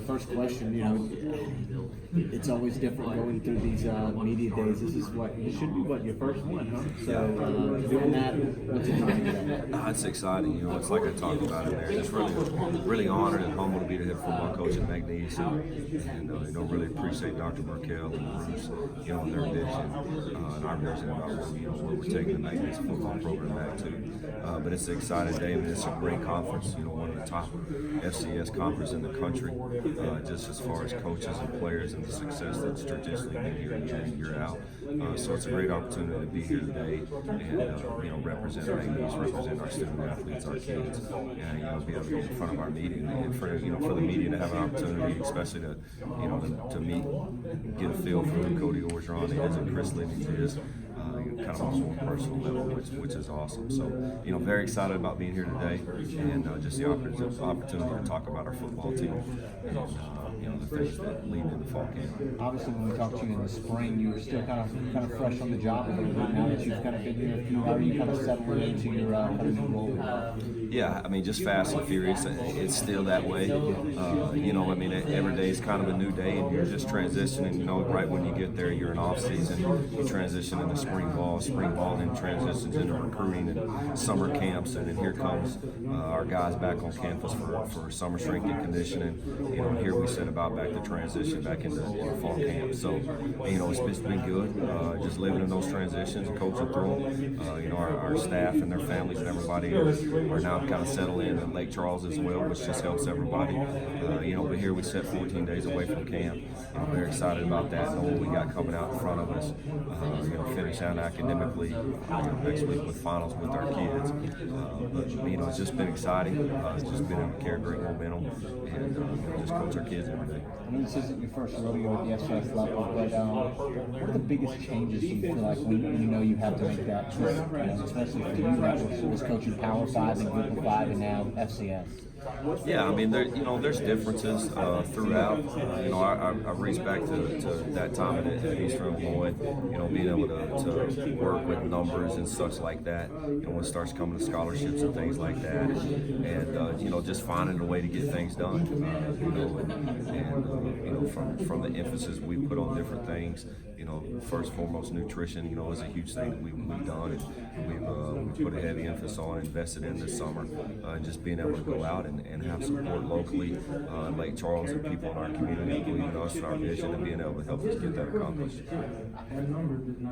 first question, it's always different going through these media days. This should be your first one, huh? So doing that, what's it like today? It's exciting. It's like I talked about in there. Just really honored and humbled to be the head football coach at McNeese, and really appreciate Dr. Markel and Bruce, and their vision and our vision about where we're taking the McNeese football program back to. But it's an exciting day. It's a great conference. One of the top FCS conferences in the country, just as far as coaches and players and the success that's traditionally been here year in, year out. So it's a great opportunity to be here today and represent McNeese, represent our student athletes, our kids, and be able to get in front of our media and for the media to have an opportunity, especially to meet, get a feel for who Cody Orgeron is and Chris Livings is. Kind of on a more personal level, which is awesome. So, very excited about being here today and just the opportunity to talk about our football team and the things that lead into fall camp. Obviously, when we talked to you in the spring, you were still kind of fresh on the job a little bit. Now that you've kind of been here a few, how are you kind of settling into your kind of new role? Yeah, just fast and furious. It's still that way. Every day is kind of a new day, and you're just transitioning. Right when you get there, you're in off season. You transition into spring ball then transitions into recruiting and summer camps, and then here comes our guys back on campus for summer strength and conditioning. Here we set about back to transition back into fall camp. So, it's been good. Just living in those transitions and coaching through them. Our staff and their families and everybody are now kind of settled in at Lake Charles as well, which just helps everybody. But here we set 14 days away from camp. Very excited about that. Know what we got coming out in front of us. Finish out academically next week with finals with our kids. But it's just been exciting. It's just been able to carry great momentum and just coach our kids every day. I know this isn't your first rodeo at the FCS level, but what are the biggest changes you feel like when you have to make that choice, especially for you that was coaching Power 5 and Group 5 and now FCS? Yeah, there's differences throughout. I reached back to that time at Eastern Illinois, being able to work with numbers and such like that, when it starts coming to scholarships and things like that, and just finding a way to get things done, from the emphasis we put on different things, first and foremost, nutrition, is a huge thing that we've done, and we've put a heavy emphasis on, invested in this summer, and just being able to go out and have support locally in Lake Charles and people in our community believing in us and our vision and being able to help us get that accomplished. I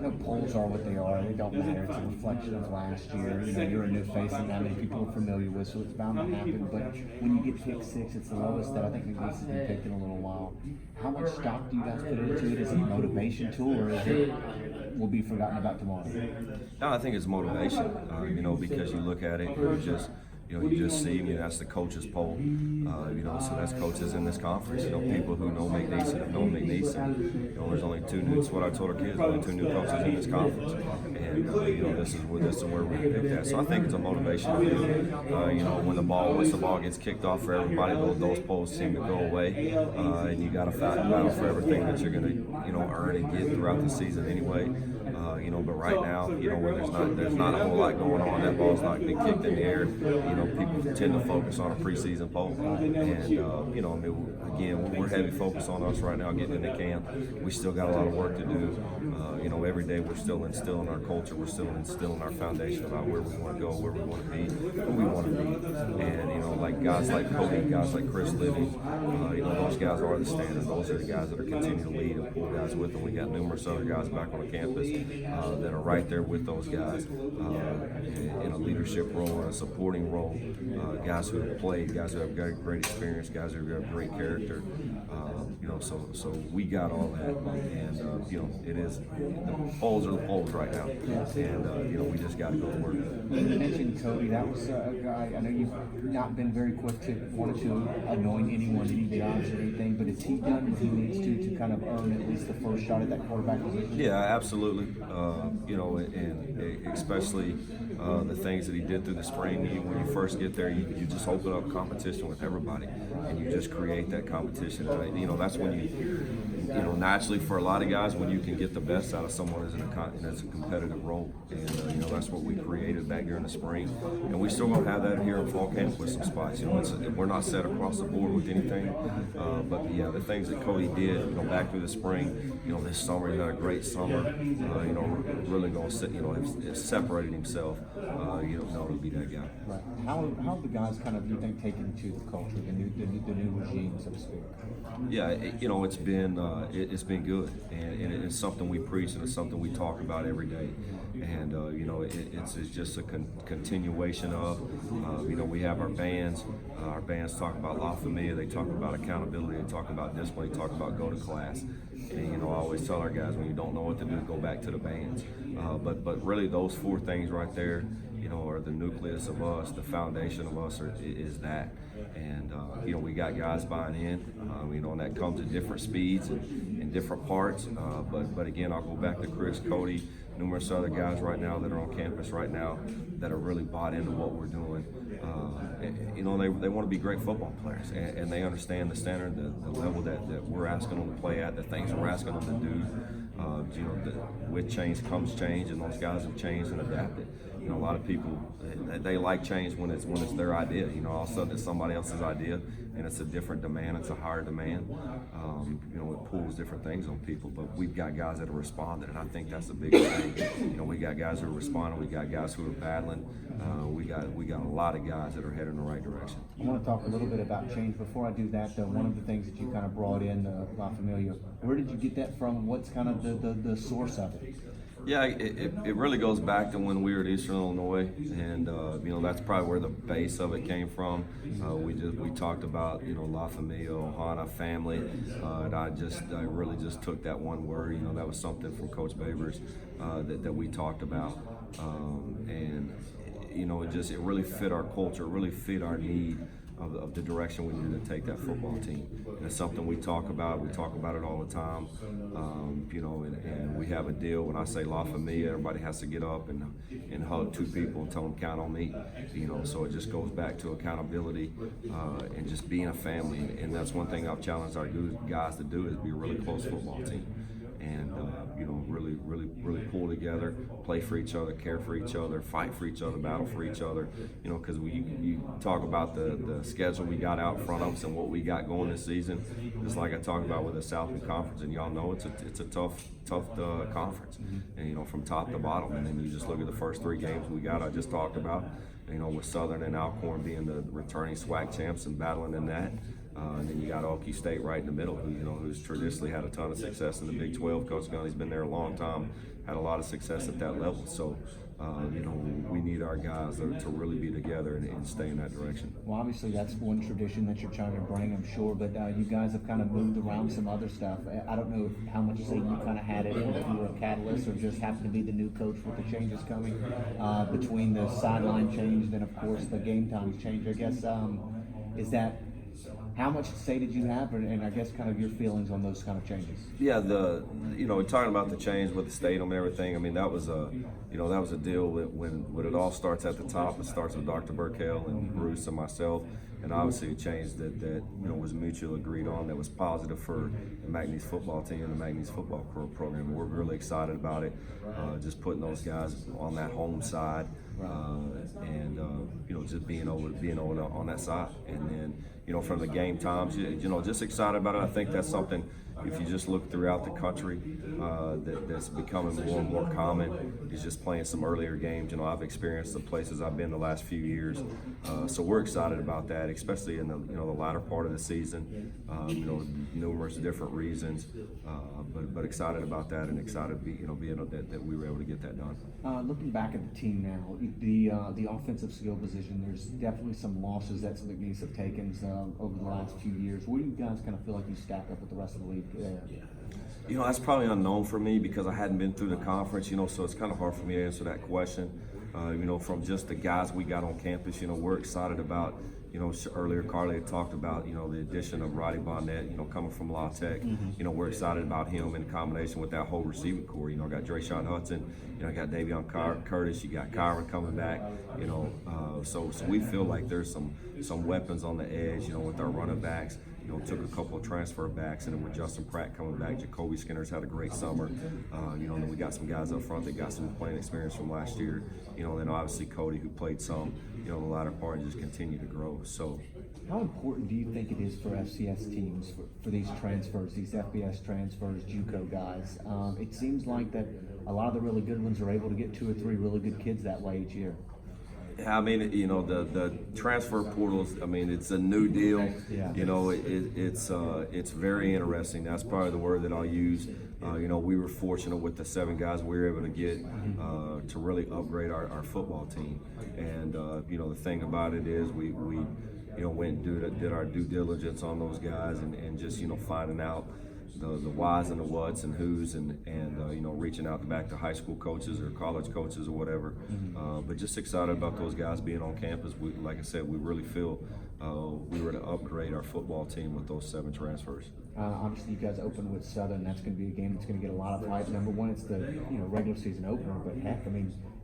know polls are what they are. They don't matter. It's a reflection of last year. You're a new face and not many people are familiar with, so it's bound to happen. But when you get picked 6, it's the lowest that I think McNeese has been picked in a little while. How much stock do you guys put into it? Is it a motivation tool, or is it will be forgotten about tomorrow? No, I think it's motivation, because you look at it, you just see, that's the coaches poll, so that's coaches in this conference, people who know McNeese and have known McNeese, and, there's only it's what I told our kids, only 2 new coaches in this conference, and, this is where we picked that, so I think it's a motivation, once the ball gets kicked off for everybody, those polls seem to go away, and you got to battle for everything that you're going to, earn and get throughout the season anyway. But right now, where there's not a whole lot going on, that ball's not being kicked in the air. People tend to focus on a preseason poll, and again, we're heavy focus on us right now getting into camp. We still got a lot of work to do. Every day we're still instilling our culture, we're still instilling our foundation about where we want to go, where we want to be, who we want to be, and like guys like Cody, guys like Chris Living, those guys are the standard. Those are the guys that are continuing to lead and pull guys with them. We got numerous other guys back on the campus that are right there with those guys in a leadership role, in a supporting role, guys who have played, guys who have got great experience, guys who have great character. So we got all that, and it is the polls are the polls right now, and we just got to go to work. You mentioned Cody. That was a guy. I know you've not been very quick to want to anoint anyone, any jobs or anything, but has he done what he needs to kind of earn at least the first shot at that quarterback position? Yeah, absolutely. And especially the things that he did through the spring. When you first get there, you just open up competition with everybody, and you just create that competition. And, that's when naturally for a lot of guys, when you can get the best out of someone as a competitive role. And, that's what we created back here in the spring. And we still going to have that here in fall camp with some spots. We're not set across the board with anything. But, yeah, the things that Cody did, back through the spring, this summer, he had a great summer. Really going to sit, has separated himself, to be that guy. Right. How have the guys kind of, you think, taken to the culture, the new regime, so to speak? Yeah, it's been good, and it's something we preach and it's something we talk about every day. And it's just a continuation of we have our bands. Our bands talk about La Familia, they talk about accountability, they talk about discipline, they talk about go to class. And I always tell our guys, when you don't know what to do, go back to the bands. But really those four things right there, are the nucleus of us, the foundation of us is that. And we got guys buying in, and that comes at different speeds and different parts. But again, I'll go back to Chris, Cody, numerous other guys right now that are on campus right now that are really bought into what we're doing. They want to be great football players, and they understand the standard, the level that we're asking them to play at, the things we're asking them to do. With change comes change, and those guys have changed and adapted. A lot of people, they like change when it's their idea. All of a sudden it's somebody else's idea, and it's a different demand, it's a higher demand. It pulls different things on people, but we've got guys that are responding, and I think that's the biggest thing. We got guys who are responding, we got guys who are battling. We got a lot of guys that are heading in the right direction. I want to talk a little bit about change. Before I do that, though, one of the things that you kind of brought in, La Familia, where did you get that from? What's kind of the source of it? Yeah, it really goes back to when we were at Eastern Illinois, and that's probably where the base of it came from. We talked about La Familia, Ohana, family, and I really just took that one word. That was something from Coach Babers that we talked about, and it really fit our culture, really fit our need of the direction we needed to take that football team. And it's something we talk about. We talk about it all the time. And we have a deal. When I say La Familia, everybody has to get up and hug two people and tell them count on me. So it just goes back to accountability and just being a family. And that's one thing I've challenged our guys to do, is be a really close football team. And really pull together, play for each other, care for each other, fight for each other, battle for each other. Because you talk about the schedule we got out in front of us and what we got going this season. Just like I talked about with the Southland Conference, and y'all know it's a tough conference, and from top to bottom. And then you just look at the first three games we got. I just talked about, with Southern and Alcorn being the returning SWAC champs and battling in that. And then you got Okie State right in the middle, who's traditionally had a ton of success in the Big 12. Coach Gunny's been there a long time, had a lot of success at that level. So, we need our guys to really be together and stay in that direction. Well, obviously that's one tradition that you're trying to bring, I'm sure, but you guys have kind of moved around some other stuff. I don't know how much say you kind of had it in, if you were a catalyst or just happened to be the new coach with the changes coming between the sideline change, then of course the game times change. I guess, is that, how much say did you have, and I guess kind of your feelings on those kind of changes? Yeah, talking about the change with the stadium and everything. I mean, that was a deal that when it all starts at the top, it starts with Dr. Burkell and Bruce and myself, and obviously a change that was mutually agreed on, that was positive for the McNeese football team and the McNeese football program. We're really excited about it, just putting those guys on that home side, and just being over on that side, and then from the game times, just excited about it. I think that's something, if you just look throughout the country, that's becoming more and more common, is just playing some earlier games. I've experienced the places I've been the last few years, so we're excited about that, especially in the latter part of the season. Numerous different reasons, but excited about that, and excited to be that we were able to get that done. Looking back at the team now, the offensive skill position, there's definitely some losses that McNeese have taken over the last few years. Where do you guys kind of feel like you stack up with the rest of the league there? That's probably unknown for me because I hadn't been through the conference, so it's kind of hard for me to answer that question. From just the guys we got on campus, we're excited about, Earlier Carly had talked about, the addition of Roddy Bonnet, coming from La Tech. We're excited about him in combination with that whole receiving core. Got Drayshawn Hudson, got Davion Curtis, you got Kyron coming back, so we feel like there's some weapons on the edge, with our running backs. Took a couple of transfer backs, and then with Justin Pratt coming back, Jacoby Skinner's had a great summer. And then we got some guys up front that got some playing experience from last year. Then obviously Cody, who played some, the latter part, and just continued to grow. So, how important do you think it is for FCS teams for these transfers, these FBS transfers, JUCO guys? It seems like that a lot of the really good ones are able to get 2 or 3 really good kids that way each year. I mean, the transfer portals, it's a new deal. Yeah. It's very interesting. That's probably the word that I'll use. We were fortunate with the 7 guys we were able to get to really upgrade our football team. And, the thing about it is we went and did our due diligence on those guys and just, finding out the whys and the whats and who's and reaching out back to high school coaches or college coaches or whatever. But just excited about those guys being on campus. Like I said, we really feel we were to upgrade our football team with those 7 transfers. Obviously, you guys open with Southern. That's going to be a game that's going to get a lot of hype. Number one, it's the regular season opener, but heck,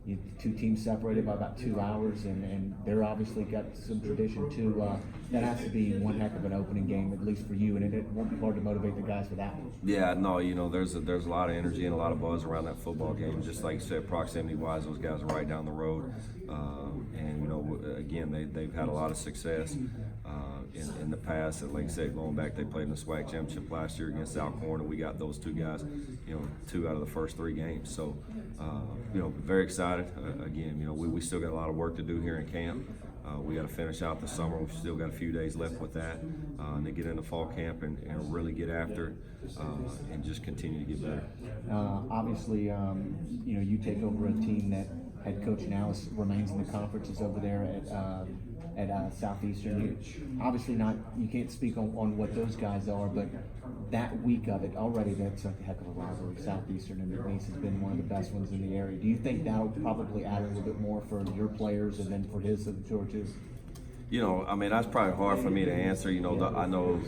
you 2 teams separated by about 2 hours, and they're obviously got some tradition too. That has to be one heck of an opening game, at least for you, and it won't be hard to motivate the guys for that one. Yeah, no, there's a lot of energy and a lot of buzz around that football game. Just like you said, proximity-wise, those guys are right down the road, and again, they've had a lot of success in the past. And like I said, going back, they played in the SWAC championship last year against Alcorn, and we got those 2 guys, 2 out of the first 3 games. So, very excited. Again, we still got a lot of work to do here in camp. We got to finish out the summer. We've still got a few days left with that, and then get into fall camp and really get after it and just continue to get better. Obviously, you take over a team that head coach now remains in the conference, is over there at Southeastern. You can't speak on what those guys are, but that week of it already, that's a heck of a rivalry. Southeastern and McNeese has been one of the best ones in the area. Do you think that'll probably add a little bit more for your players and then for his of the Georges? That's probably hard for me to answer. I know,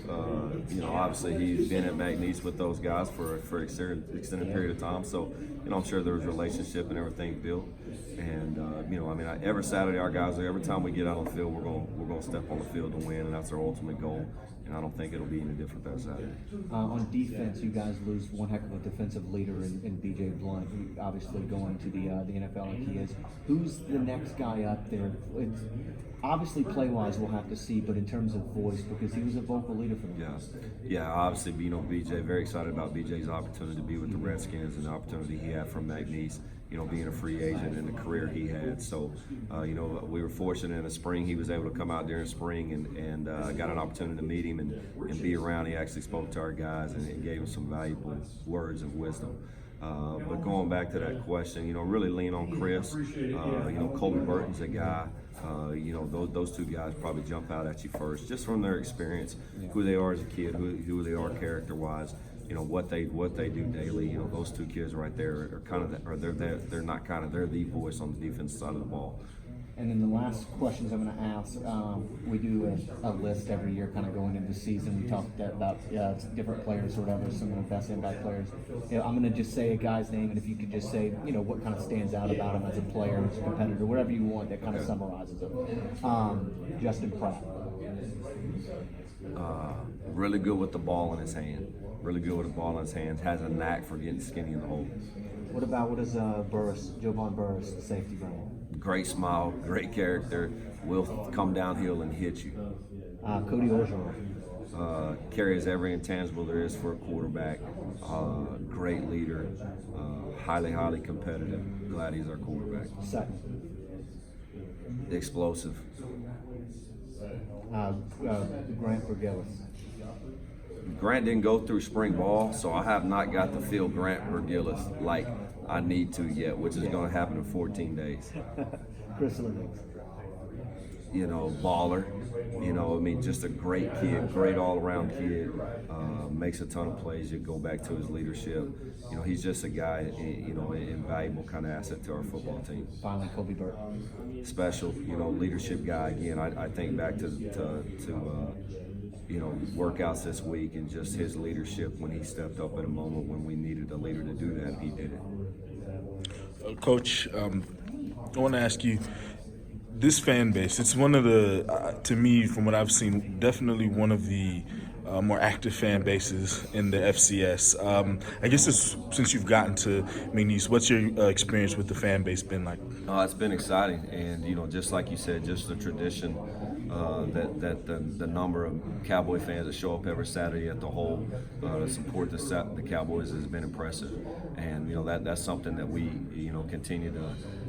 obviously he's been at McNeese with those guys for an extended period of time. So, I'm sure there's a relationship and everything built. And, every Saturday our guys, every time we get out on the field, we're going to step on the field to win, and that's our ultimate goal. And I don't think it'll be any different that Saturday. On defense, you guys lose one heck of a defensive leader in BJ Blunt, who obviously going to the NFL like he is. Who's the next guy up there? It's obviously play-wise we'll have to see, but in terms of voice, because he was a vocal leader for them. Yeah. Obviously, BJ, very excited about BJ's opportunity to be with the Redskins and the opportunity he had from McNeese. Being a free agent and the career he had. So, we were fortunate in the spring. He was able to come out during spring and got an opportunity to meet him and be around. He actually spoke to our guys and gave them some valuable words of wisdom. But going back to that question, really lean on Chris. Colby Burton's a guy. Those 2 guys probably jump out at you first, just from their experience, who they are as a kid, who they are character-wise. What they do daily. Those 2 kids right there are kind of they're the voice on the defense side of the ball. And then the last questions I'm going to ask, we do a list every year kind of going into the season. We talked about different players or whatever, some of the best impact players. I'm going to just say a guy's name, and if you could just say, what kind of stands out about him as a player, as a competitor, whatever you want that kind of summarizes him. Justin Pratt. Really good with the ball in his hand. Really good with the ball in his hands. Has a knack for getting skinny in the hole. What is Jovan Burris, the safety bring? Great smile, great character. Will come downhill and hit you. Cody Orgeron. Carries every intangible there is for a quarterback. Great leader. Highly competitive. Glad he's our quarterback. Second. Explosive. Grant Bergillis. Grant didn't go through spring ball, so I have not got to feel Grant Bergillis like I need to yet, which is going to happen in 14 days. Chris Lemmings. baller. I mean, just a great kid, great all-around kid. Makes a ton of plays. You go back to his leadership. He's just a guy, an invaluable kind of asset to our football team. Finally, Kobe Burt. Special, leadership guy. Again, I think back to workouts this week and just his leadership when he stepped up at a moment when we needed a leader to do that. He did it. Coach, I want to ask you, this fan base, it's one of the, to me, from what I've seen, definitely one of the more active fan bases in the FCS. I guess since you've gotten to McNeese, what's your experience with the fan base been like? It's been exciting, and just like you said, just the tradition that the number of Cowboy fans that show up every Saturday at the hole to support the Cowboys has been impressive, and that's something that we continue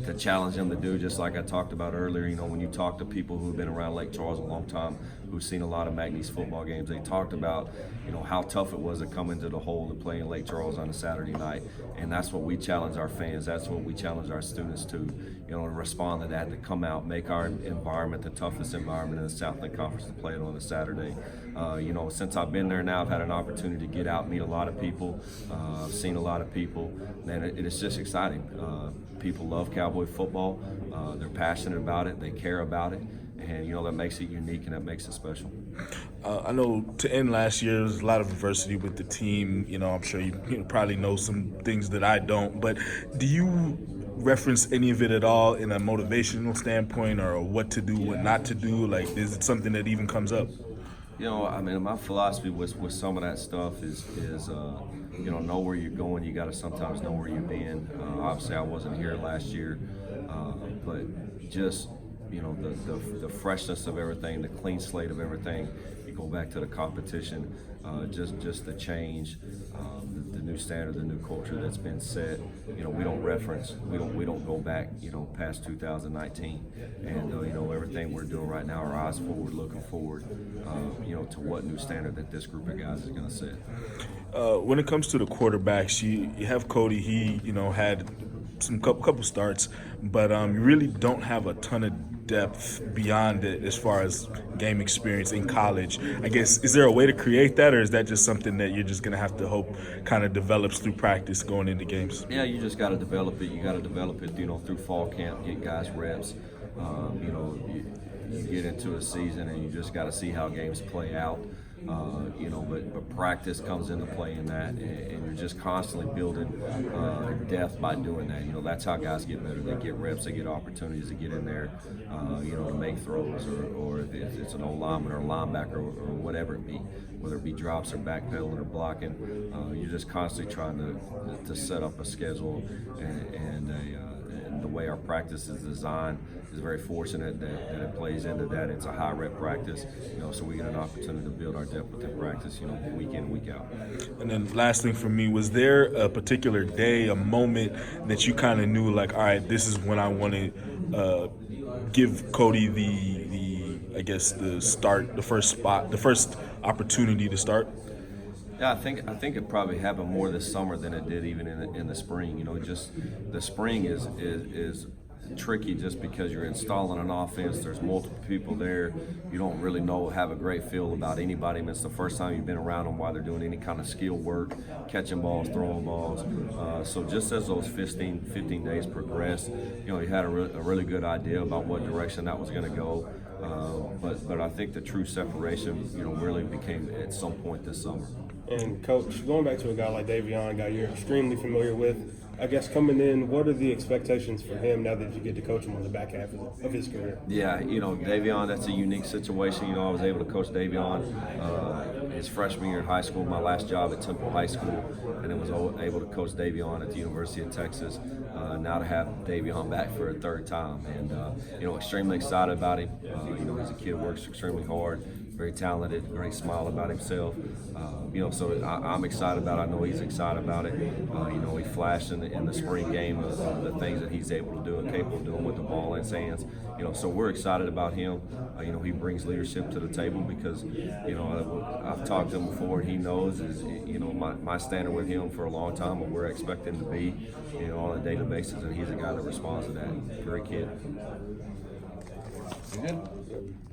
to challenge them to do. Just like I talked about earlier, when you talk to people who've been around Lake Charles a long time, who've seen a lot of McNeese football games, they talked about how tough it was to come into the hole to play in Lake Charles on a Saturday night, and that's what we challenge our fans. That's what we challenge our students to respond to that, to come out, make our environment the toughest environment in the Southland Conference to play it on a Saturday. Since I've been there now, I've had an opportunity to get out, meet a lot of people. I've seen a lot of people, and it's just exciting. People love Cowboy football. They're passionate about it. They care about it. And, that makes it unique and that makes it special. I know to end last year, there was a lot of adversity with the team. I'm sure you probably know some things that I don't. But do you reference any of it at all in a motivational standpoint, or what to do, what not to do? Like, is it something that even comes up? My philosophy with some of that stuff is know where you're going. You got to sometimes know where you've been. Obviously, I wasn't here last year, but just the freshness of everything, the clean slate of everything. You go back to the competition, just the change, the new standard, the new culture that's been set. We don't reference, we don't go back, past 2019, and everything we're doing right now, our eyes forward, looking forward, to what new standard that this group of guys is going to set. When it comes to the quarterbacks, you have Cody. He had some couple starts, but you really don't have a ton of depth beyond it as far as game experience in college. I guess, is there a way to create that, or is that just something that you're just going to have to hope kind of develops through practice going into games? Yeah, you just got to develop it. You got to develop it, through fall camp, get guys reps. You get into a season and you just got to see how games play out. But practice comes into play in that, and you're just constantly building depth by doing that. That's how guys get better. They get reps, they get opportunities to get in there, to make throws, or if it's an O-lineman or a linebacker or whatever it be, whether it be drops or backpedaling or blocking. You're just constantly trying to set up a schedule, and the way our practice is designed is very fortunate that it plays into that. It's a high rep practice, so we get an opportunity to build our depth within practice, week in, week out. And then last thing for me, was there a particular day, a moment that you kind of knew, like, all right, this is when I want to give Cody the first opportunity to start? Yeah, I think it probably happened more this summer than it did even in the spring. Just the spring is tricky just because you're installing an offense. There's multiple people there. You don't really have a great feel about anybody. It's the first time you've been around them while they're doing any kind of skill work, catching balls, throwing balls. So just as those 15 days progressed, you had a really good idea about what direction that was going to go. But I think the true separation, really became at some point this summer. And Coach, going back to a guy like Davion, a guy you're extremely familiar with, I guess coming in, what are the expectations for him now that you get to coach him on the back half of his career? Yeah, Davion, that's a unique situation. I was able to coach Davion his freshman year in high school, my last job at Temple High School, and I was able to coach Davion at the University of Texas. Now to have Davion back for a third time, and extremely excited about him. He's a kid who works extremely hard, very talented, great smile about himself. So I'm excited about it. I know he's excited about it. He flashed in the spring game of the things that he's able to do and capable of doing with the ball in his hands. So we're excited about him. He brings leadership to the table because, I've talked to him before, and he knows my standard with him for a long time, and we're expecting to be, on a daily basis, and he's a guy that responds to that. Great kid. You good?